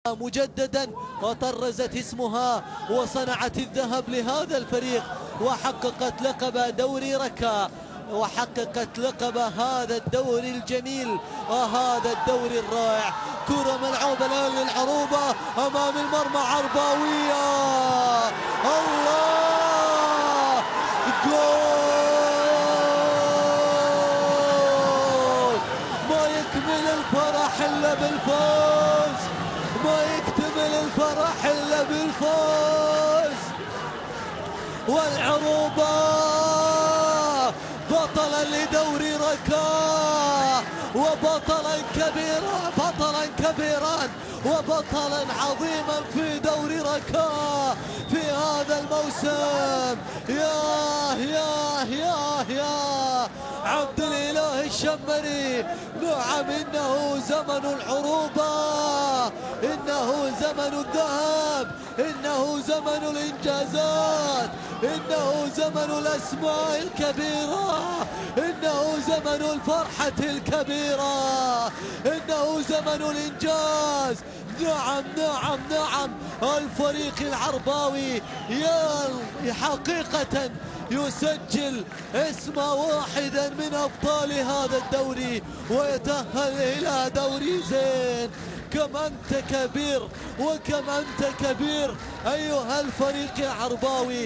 مجددا وطرزت اسمها وصنعت الذهب لهذا الفريق وحققت لقب دوري ركا وحققت لقب هذا الدوري الجميل وهذا الدوري الرائع. كرة ملعوبة الآن للعروبة أمام المرمى عرباوية. الله جول! ما يكمل الفرح إلا بالفوز، ما يكتمل الفرح إلا بالفوز. والعروبة بطلا لدوري ركا وبطلا كبيرا، بطلا كبيرا وبطلا عظيما في دوري ركا في هذا الموسم. يا عبد الإله الشمري، نعم إنه زمن العروبة، إنه زمن الذهب، إنه زمن الإنجازات، إنه زمن الأسماء الكبيرة، إنه زمن الفرحة الكبيرة، إنه زمن الإنجاز. نعم الفريق العرباوي حقيقة يسجل اسم واحدا من أبطال هذا الدوري ويتأهل إلى دوري زين. كم أنت كبير وكم أنت كبير أيها الفريق العرباوي.